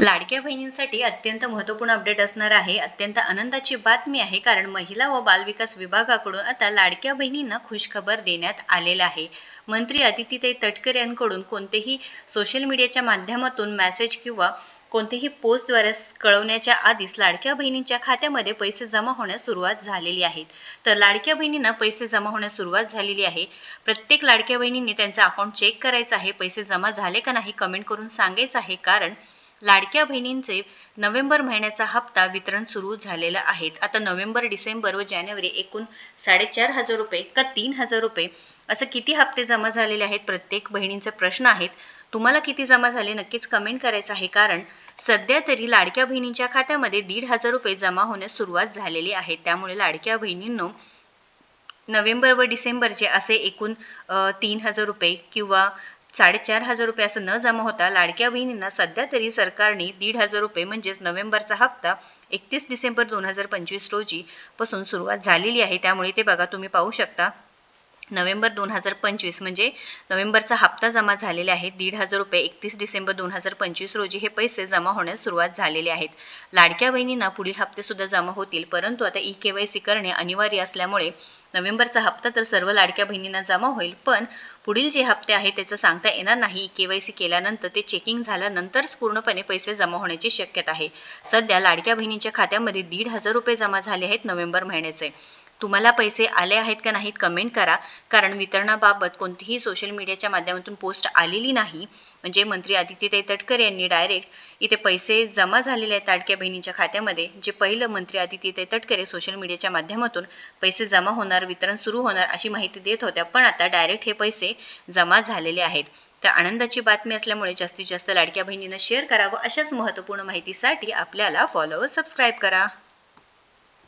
लाडक्या बहिणींसाठी अत्यंत महत्त्वपूर्ण अपडेट असणार आहे. अत्यंत आनंदाची बातमी आहे, कारण महिला व बालविकास विभागाकडून आता लाडक्या बहिणींना खुशखबर देण्यात आलेला आहे. मंत्री अदितीताई तटकरे यांकडून कोणतेही सोशल मीडियाच्या माध्यमातून मेसेज किंवा कोणतेही पोस्टद्वारे कळवण्याच्या आधीच लाडक्या बहिणींच्या खात्यामध्ये पैसे जमा होण्यास सुरुवात झालेली आहे. तर लाडक्या बहिणींना पैसे जमा होण्यास सुरुवात झालेली आहे. प्रत्येक लाडक्या बहिणींनी त्यांचं अकाउंट चेक करायचं आहे. पैसे जमा झाले का नाही कमेंट करून सांगायचं आहे, कारण लाडक्या बहिणींचे नोव्हेंबर महिन्याचा हप्ता वितरण सुरू झालेला आहे. आता नोव्हेंबर, डिसेंबर व जानेवारी एकूण 4,500 रुपये का 3,000 रुपये असं किती हप्ते जमा झालेले आहेत, प्रत्येक बहिणींचे प्रश्न आहेत. तुम्हाला किती जमा झाले नक्कीच कमेंट करायचं आहे, कारण सध्या तरी लाडक्या बहिणींच्या खात्यामध्ये 1,500 रुपये जमा होण्यास सुरुवात झालेली आहे. त्यामुळे लाडक्या बहिणींनो, नोव्हेंबर व डिसेंबरचे असे एकूण 3,000 रुपये किंवा 4,500 रुपये असं न जमा होता लाडक्या बहिणींना सध्या तरी सरकारने 1,500 रुपये म्हणजेच नोव्हेंबरचा हप्ता 31 डिसेंबर 2025 रोजी पासून सुरुवात झालेली आहे. त्यामुळे ते बघा, तुम्ही पाहू शकता, नोव्हेंबर 2025 म्हणजे नोव्हेंबरचा हप्ता जमा झालेले आहेत 1,500 रुपये. 31 डिसेंबर 2025 रोजी हे पैसे जमा होण्यास सुरुवात झालेले आहेत. लाडक्या बहिणींना पुढील हप्ते सुद्धा जमा होतील, परंतु आता KYC करणे अनिवार्य असल्यामुळे नोव्हेंबरचा हप्ता तर सर्व लाडक्या बहिणींना जमा होईल, पण पुढील जे हप्ते आहेत त्याचं सांगता येणार नाही. KYC केल्यानंतर ते चेकिंग झाल्यानंतरच पूर्णपणे पैसे जमा होण्याची शक्यता आहे. सध्या लाडक्या बहिणींच्या खात्यामध्ये 1,500 रुपये जमा झाले आहेत नोव्हेंबर महिन्याचे. तुम्हाला पैसे आले आहेत का नाहीत कमेंट करा, कारण वितरणाबाबत कोणतीही सोशल मीडियाच्या माध्यमातून पोस्ट आलेली नाही. म्हणजे मंत्री अदितीताई तटकरे यांनी डायरेक्ट इथे पैसे जमा झालेले आहेत लाडक्या बहिणींच्या खात्यामध्ये. जे पहिलं मंत्री अदितीताई तटकरे सोशल मीडियाच्या माध्यमातून पैसे जमा होणार, वितरण सुरू होणार अशी माहिती देत होत्या, पण आता डायरेक्ट हे पैसे जमा झालेले आहेत. तर आनंदाची बातमी असल्यामुळे जास्तीत जास्त लाडक्या बहिणींना शेअर करा व अशाच महत्त्वपूर्ण माहितीसाठी आपल्याला फॉलो व सबस्क्राईब करा.